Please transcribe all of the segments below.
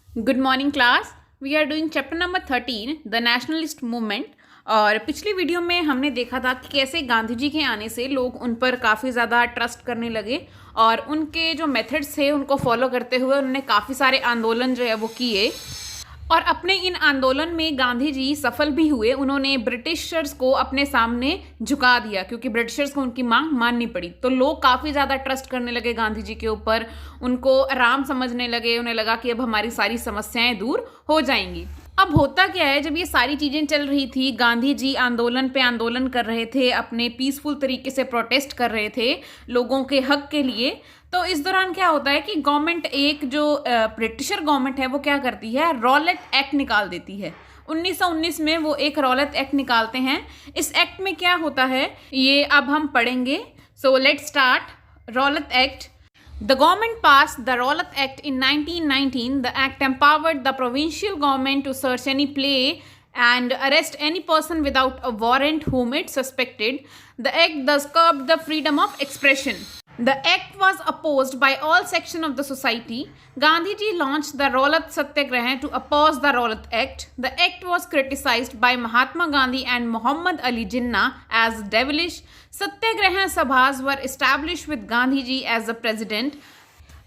Good morning class. We are doing chapter number 13 the nationalist movement. और पिछली video में हमने देखा था कि कैसे गांधी जी के आने से लोग उन पर काफ़ी ज़्यादा ट्रस्ट करने लगे और उनके जो मेथड्स थे उनको फॉलो करते हुए उन्होंने काफ़ी सारे आंदोलन जो है वो किए। और अपने इन आंदोलन में गांधी जी सफल भी हुए। उन्होंने ब्रिटिशर्स को अपने सामने झुका दिया क्योंकि ब्रिटिशर्स को उनकी मांग माननी पड़ी। तो लोग काफ़ी ज़्यादा ट्रस्ट करने लगे गांधी जी के ऊपर, उनको आराम समझने लगे। उन्हें लगा कि अब हमारी सारी समस्याएं दूर हो जाएंगी। अब होता क्या है, जब ये सारी चीज़ें चल रही थी, गांधी जी आंदोलन पे आंदोलन कर रहे थे, अपने पीसफुल तरीके से प्रोटेस्ट कर रहे थे लोगों के हक के लिए। तो इस दौरान क्या होता है कि गवर्नमेंट, एक जो ब्रिटिशर गवर्नमेंट है वो क्या करती है, रॉलेट एक्ट निकाल देती है। 1919 में वो एक रॉलेट एक्ट निकालते हैं। इस एक्ट में क्या होता है ये अब हम पढ़ेंगे। So let's start. Rowlatt act. The government passed the Rowlatt Act in 1919. The act empowered the provincial government to search any play and arrest any person without a warrant whom it suspected. The act thus curbed the freedom of expression. The act was opposed by all sections of the society. Gandhiji launched the Rowlatt Satyagraha to oppose the Rowlatt Act. The act was criticized by Mahatma Gandhi and Muhammad Ali Jinnah as devilish. Satyagraha Sabhas were established with Gandhiji as the president,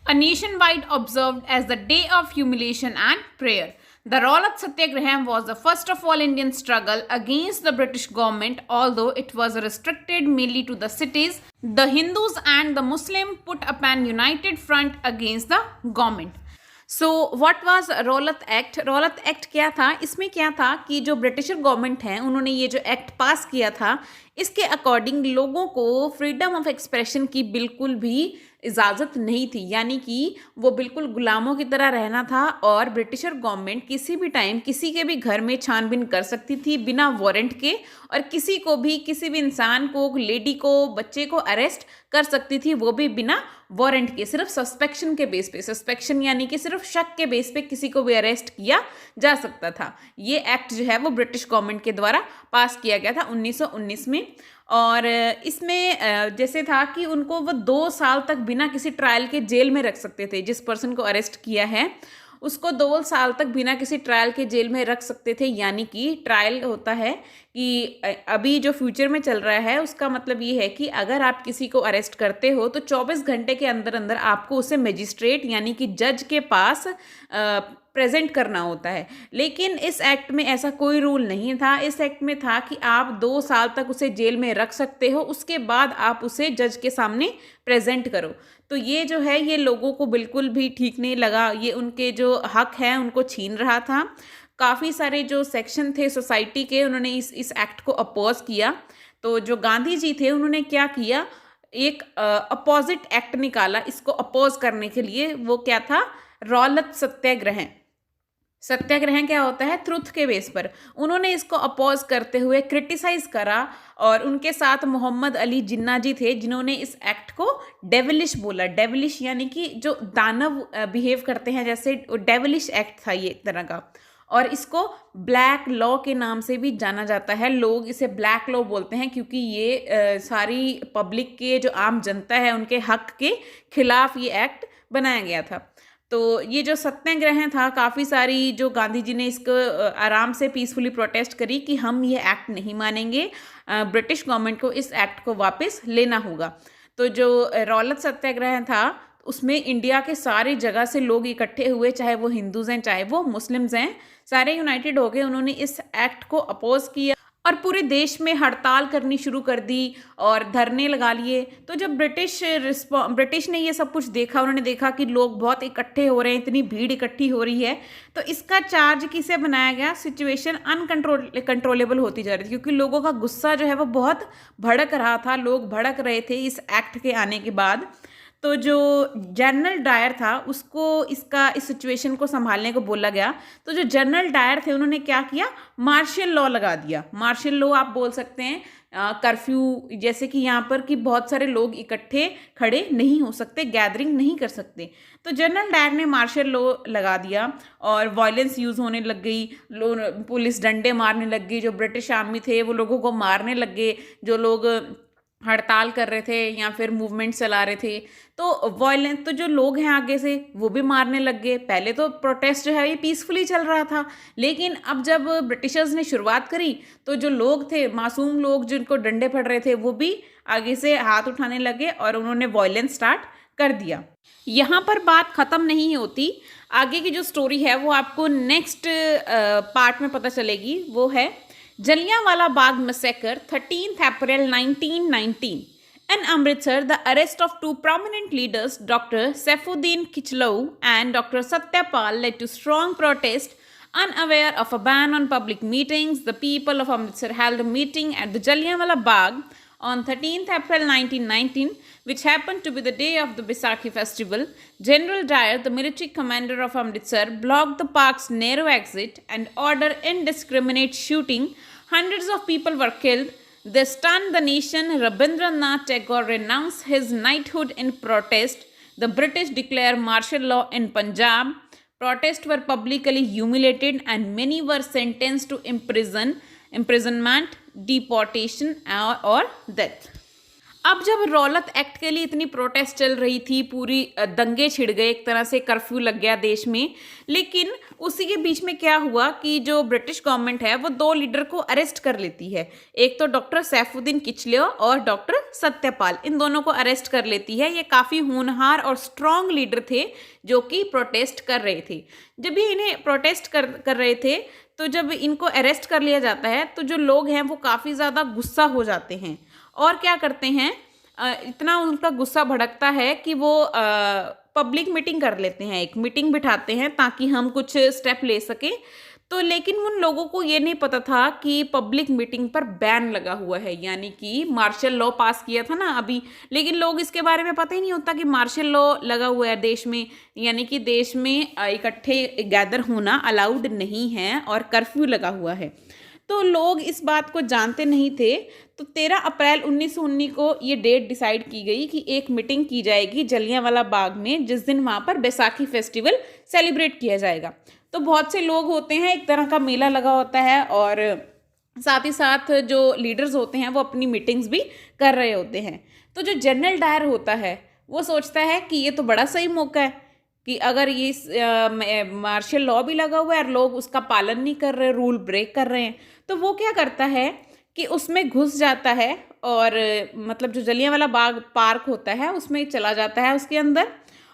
a nationwide observed as the day of humiliation and prayer. The Rowlatt Satyagraha was the first of all Indian struggle against the British government, although it was restricted mainly to the cities. The Hindus and the Muslims put up an united front against the government. So what was रौलत act? रौलत act क्या था? इसमें क्या था कि जो britisher government है उन्होंने ये जो एक्ट पास किया था, इसके अकॉर्डिंग लोगों को फ्रीडम ऑफ एक्सप्रेशन की बिल्कुल भी इजाज़त नहीं थी। यानी कि वो बिल्कुल गुलामों की तरह रहना था और ब्रिटिशर गवर्नमेंट किसी भी टाइम किसी के भी घर में छानबीन कर सकती थी बिना वारंट के, और किसी को भी, किसी भी इंसान को, लेडी को, बच्चे को अरेस्ट कर सकती थी, वो भी बिना वारंट के, सिर्फ सस्पेक्शन के बेस पे। सस्पेक्शन यानी कि सिर्फ शक के बेस पे किसी को भी अरेस्ट किया जा सकता था। ये एक्ट जो है वो ब्रिटिश गवर्नमेंट के द्वारा पास किया गया था 1919 में। और इसमें जैसे था कि उनको वो 2 साल तक बिना किसी ट्रायल के जेल में रख सकते थे। जिस पर्सन को अरेस्ट किया है उसको 2 साल तक बिना किसी ट्रायल के जेल में रख सकते थे। यानी कि ट्रायल होता है कि अभी जो फ्यूचर में चल रहा है उसका मतलब ये है कि अगर आप किसी को अरेस्ट करते हो तो 24 घंटे के अंदर अंदर आपको उसे मजिस्ट्रेट यानी कि जज के पास प्रेजेंट करना होता है। लेकिन इस एक्ट में ऐसा कोई रूल नहीं था। इस एक्ट में था कि आप 2 साल तक उसे जेल में रख सकते हो, उसके बाद आप उसे जज के सामने प्रेजेंट करो। तो ये जो है ये लोगों को बिल्कुल भी ठीक नहीं लगा। ये उनके जो हक हैं उनको छीन रहा था। काफ़ी सारे जो सेक्शन थे सोसाइटी के, उन्होंने इस एक्ट को अपोज किया। तो जो गांधी जी थे उन्होंने क्या किया, एक अपोजिट एक्ट निकाला इसको अपोज करने के लिए। वो क्या था? रौलत सत्याग्रह। सत्याग्रह क्या होता है? ट्रुथ के बेस पर। उन्होंने इसको अपोज करते हुए क्रिटिसाइज करा और उनके साथ मोहम्मद अली जिन्ना जी थे जिन्होंने इस एक्ट को डेविलिश बोला। डेविलिश यानी कि जो दानव बिहेव करते हैं, जैसे डेविलिश एक्ट था ये एक तरह का। और इसको ब्लैक लॉ के नाम से भी जाना जाता है। लोग इसे ब्लैक लॉ बोलते हैं क्योंकि ये सारी पब्लिक के, जो आम जनता है, उनके हक के खिलाफ ये एक्ट बनाया गया था। तो ये जो सत्याग्रह था, काफ़ी सारी जो गांधी जी ने इसको आराम से पीसफुली प्रोटेस्ट करी कि हम ये एक्ट नहीं मानेंगे, ब्रिटिश गवर्नमेंट को इस एक्ट को वापस लेना होगा। तो जो रौलत सत्याग्रह था उसमें इंडिया के सारी जगह से लोग इकट्ठे हुए, चाहे वो हिंदूज़ हैं चाहे वो मुस्लिम्स हैं, सारे यूनाइटेड हो गए। उन्होंने इस एक्ट को अपोज किया और पूरे देश में हड़ताल करनी शुरू कर दी और धरने लगा लिए। तो जब ब्रिटिश ने ये सब कुछ देखा, उन्होंने देखा कि लोग बहुत इकट्ठे हो रहे हैं, इतनी भीड़ इकट्ठी हो रही है, तो इसका चार्ज किसे बनाया गया? सिचुएशन कंट्रोलेबल होती जा रही थी क्योंकि लोगों का गुस्सा जो है वो बहुत भड़क रहा था। लोग भड़क रहे थे इस एक्ट के आने के बाद। तो जो जनरल डायर था उसको इस सिचुएशन को संभालने को बोला गया। तो जो जनरल डायर थे उन्होंने क्या किया? मार्शल लॉ लगा दिया। मार्शल लॉ आप बोल सकते हैं कर्फ्यू, जैसे कि यहाँ पर कि बहुत सारे लोग इकट्ठे खड़े नहीं हो सकते, गैदरिंग नहीं कर सकते। तो जनरल डायर ने मार्शल लॉ लगा दिया और वायलेंस यूज़ होने लग गई। पुलिस डंडे मारने लग गई, जो ब्रिटिश आर्मी थे वो लोगों को मारने लग गए। जो लोग हड़ताल कर रहे थे या फिर मूवमेंट चला रहे थे, तो वॉयलेंस तो जो लोग हैं आगे से वो भी मारने लग गए। पहले तो प्रोटेस्ट जो है ये पीसफुली चल रहा था, लेकिन अब जब ब्रिटिशर्स ने शुरुआत करी तो जो लोग थे, मासूम लोग जिनको डंडे पड़ रहे थे, वो भी आगे से हाथ उठाने लगे और उन्होंने वॉयलेंस स्टार्ट कर दिया। यहाँ पर बात ख़त्म नहीं होती, आगे की जो स्टोरी है वो आपको नेक्स्ट पार्ट में पता चलेगी। वो है Jallianwala Bagh massacre 13 April 1919। In Amritsar, the arrest of two prominent leaders, Dr. Saifuddin Kichleau and Dr. Satyapal, led to strong protest. Unaware of a ban on public meetings, the people of Amritsar held a meeting at the Jallianwala Bagh on 13th April 1919, which happened to be the day of the Baisakhi festival. General Dyer, the military commander of Amritsar, blocked the park's narrow exit and ordered indiscriminate shooting. Hundreds of people were killed. They stunned the nation. Rabindranath Tagore renounced his knighthood in protest. The British declared martial law in Punjab. Protests were publicly humiliated and many were sentenced to imprisonment, deportation or death. अब जब रौलत act के लिए इतनी protest चल रही थी, पूरी दंगे छिड़ गए, एक तरह से कर्फ्यू लग गया देश में, लेकिन उसी के बीच में क्या हुआ कि जो ब्रिटिश गवर्नमेंट है वो दो लीडर को अरेस्ट कर लेती है। एक तो डॉक्टर सैफुद्दीन किचलेओ और डॉक्टर सत्यपाल, इन दोनों को अरेस्ट कर लेती है। ये काफ़ी होनहार और स्ट्रॉन्ग लीडर थे जो कि प्रोटेस्ट कर रहे थे। जब ये इन्हें प्रोटेस्ट कर रहे थे तो जब इनको अरेस्ट कर लिया जाता है तो जो लोग हैं वो काफ़ी ज़्यादा गुस्सा हो जाते हैं और क्या करते हैं, इतना उनका गुस्सा भड़कता है कि वो पब्लिक मीटिंग कर लेते हैं, एक मीटिंग बिठाते हैं ताकि हम कुछ स्टेप ले सकें। तो लेकिन उन लोगों को ये नहीं पता था कि पब्लिक मीटिंग पर बैन लगा हुआ है, यानी कि मार्शल लॉ पास किया था ना अभी, लेकिन लोग इसके बारे में पता ही नहीं होता कि मार्शल लॉ लगा हुआ है देश में, यानी कि देश में इकट्ठे गैदर होना अलाउड नहीं है और कर्फ्यू लगा हुआ है। तो लोग इस बात को जानते नहीं थे। तो 13 अप्रैल 1919 को ये डेट डिसाइड की गई कि एक मीटिंग की जाएगी जलियांवाला बाग में, जिस दिन वहाँ पर बैसाखी फेस्टिवल सेलिब्रेट किया जाएगा। तो बहुत से लोग होते हैं, एक तरह का मेला लगा होता है और साथ ही साथ जो लीडर्स होते हैं वो अपनी मीटिंग्स भी कर रहे होते हैं। तो जो जनरल डायर होता है वो सोचता है कि ये तो बड़ा सही मौका है कि अगर ये मार्शल लॉ भी लगा हुआ है और लोग उसका पालन नहीं कर रहे, रूल ब्रेक कर रहे हैं, तो वो क्या करता है कि उसमें घुस जाता है और मतलब जो जलियांवाला बाग पार्क होता है उसमें चला जाता है उसके अंदर,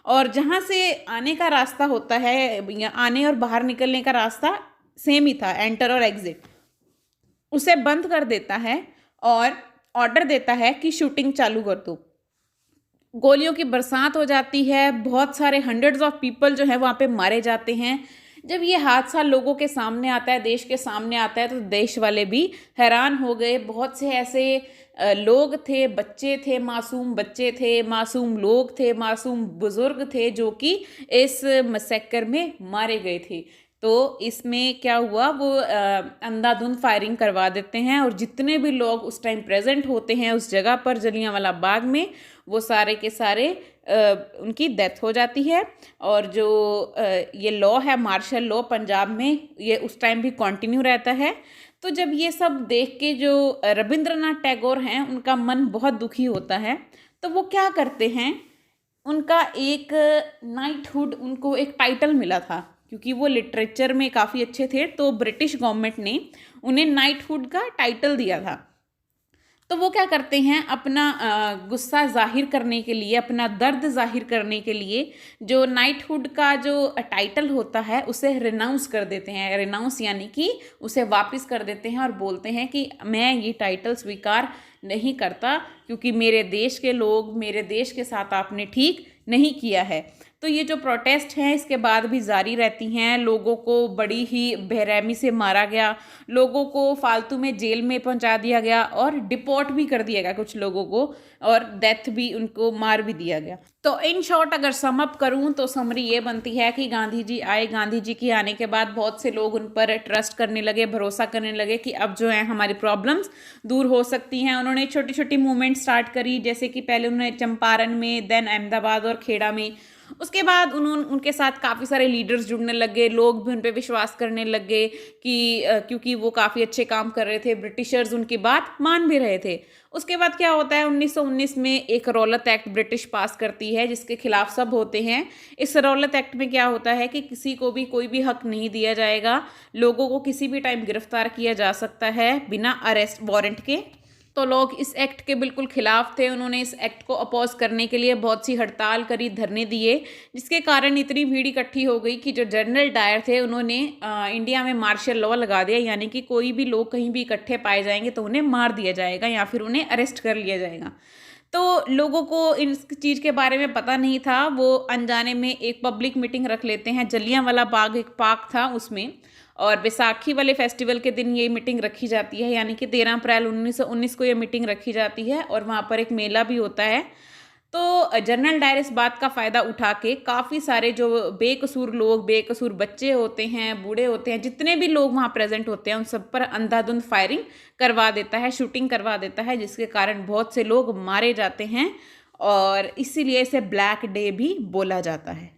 और जहाँ से आने का रास्ता होता है या आने और बाहर निकलने का रास्ता सेम ही था, एंटर और एग्जिट, उसे बंद कर देता है और ऑर्डर देता है कि शूटिंग चालू कर दो। गोलियों की बरसात हो जाती है, बहुत सारे हंड्रेड्स ऑफ पीपल जो है वहाँ पे मारे जाते हैं। जब ये हादसा लोगों के सामने आता है, देश के सामने आता है, तो देश वाले भी हैरान हो गए। बहुत से ऐसे लोग थे, बच्चे थे, मासूम बच्चे थे, मासूम लोग थे, मासूम बुजुर्ग थे जो कि इस मैसेकर में मारे गए थे। तो इसमें क्या हुआ, वो अंधाधुंध फायरिंग करवा देते हैं और जितने भी लोग उस टाइम प्रेजेंट होते हैं उस जगह पर जलियांवाला बाग में, वो सारे के सारे उनकी डेथ हो जाती है। और जो ये लॉ है मार्शल लॉ पंजाब में, ये उस टाइम भी कंटिन्यू रहता है। तो जब ये सब देख के जो रविंद्रनाथ टैगोर हैं उनका मन बहुत दुखी होता है, तो वो क्या करते हैं, उनका एक नाइटहुड, उनको एक टाइटल मिला था क्योंकि वो लिटरेचर में काफ़ी अच्छे थे, तो ब्रिटिश गवर्नमेंट ने उन्हें नाइटहुड का टाइटल दिया था। तो वो क्या करते हैं, अपना गुस्सा जाहिर करने के लिए, अपना दर्द जाहिर करने के लिए जो नाइटहुड का जो टाइटल होता है उसे रिनाउंस कर देते हैं। रिनाउंस यानी कि उसे वापस कर देते हैं और बोलते हैं कि मैं ये टाइटल स्वीकार नहीं करता क्योंकि मेरे देश के लोग, मेरे देश के साथ आपने ठीक नहीं किया है। तो ये जो प्रोटेस्ट हैं इसके बाद भी जारी रहती हैं। लोगों को बड़ी ही बेरहमी से मारा गया, लोगों को फालतू में जेल में पहुंचा दिया गया और डिपोर्ट भी कर दिया गया कुछ लोगों को, और डेथ भी, उनको मार भी दिया गया। तो इन शॉर्ट अगर सम अप करूं तो समरी ये बनती है कि गांधी जी आए, गांधी जी के आने के बाद बहुत से लोग उन पर ट्रस्ट करने लगे, भरोसा करने लगे कि अब जो है हमारी प्रॉब्लम्स दूर हो सकती हैं। उन्होंने छोटी छोटी मूवमेंट स्टार्ट करी, जैसे कि पहले उन्होंने चंपारण में, देन अहमदाबाद और खेड़ा में, उसके बाद उनके साथ काफ़ी सारे लीडर्स जुड़ने लगे, लोग भी उन पे विश्वास करने लग गए कि क्योंकि वो काफ़ी अच्छे काम कर रहे थे, ब्रिटिशर्स उनकी बात मान भी रहे थे। उसके बाद क्या होता है, 1919 में एक रौलत एक्ट ब्रिटिश पास करती है जिसके खिलाफ सब होते हैं। इस रौलत एक्ट में क्या होता है कि किसी को भी कोई भी हक नहीं दिया जाएगा, लोगों को किसी भी टाइम गिरफ्तार किया जा सकता है बिना अरेस्ट वारंट के। तो लोग इस एक्ट के बिल्कुल खिलाफ थे, उन्होंने इस एक्ट को अपोज करने के लिए बहुत सी हड़ताल करी, धरने दिए, जिसके कारण इतनी भीड़ इकट्ठी हो गई कि जो जनरल डायर थे उन्होंने इंडिया में मार्शल लॉ लगा दिया, यानी कि कोई भी लोग कहीं भी इकट्ठे पाए जाएंगे तो उन्हें मार दिया जाएगा या फिर उन्हें अरेस्ट कर लिया जाएगा। तो लोगों को इस चीज़ के बारे में पता नहीं था, वो अनजाने में एक पब्लिक मीटिंग रख लेते हैं। जलियांवाला बाग एक पार्क था उसमें, और बैसाखी वाले फेस्टिवल के दिन ये मीटिंग रखी जाती है, यानी कि 13 अप्रैल 1919 को ये मीटिंग रखी जाती है और वहाँ पर एक मेला भी होता है। तो जनरल डायर इस बात का फ़ायदा उठा के काफ़ी सारे जो बेकसूर लोग, बेकसूर बच्चे होते हैं, बूढ़े होते हैं, जितने भी लोग वहाँ प्रेजेंट होते हैं उन सब पर अंधाधुंध फायरिंग करवा देता है, शूटिंग करवा देता है, जिसके कारण बहुत से लोग मारे जाते हैं और इसीलिए इसे ब्लैक डे भी बोला जाता है।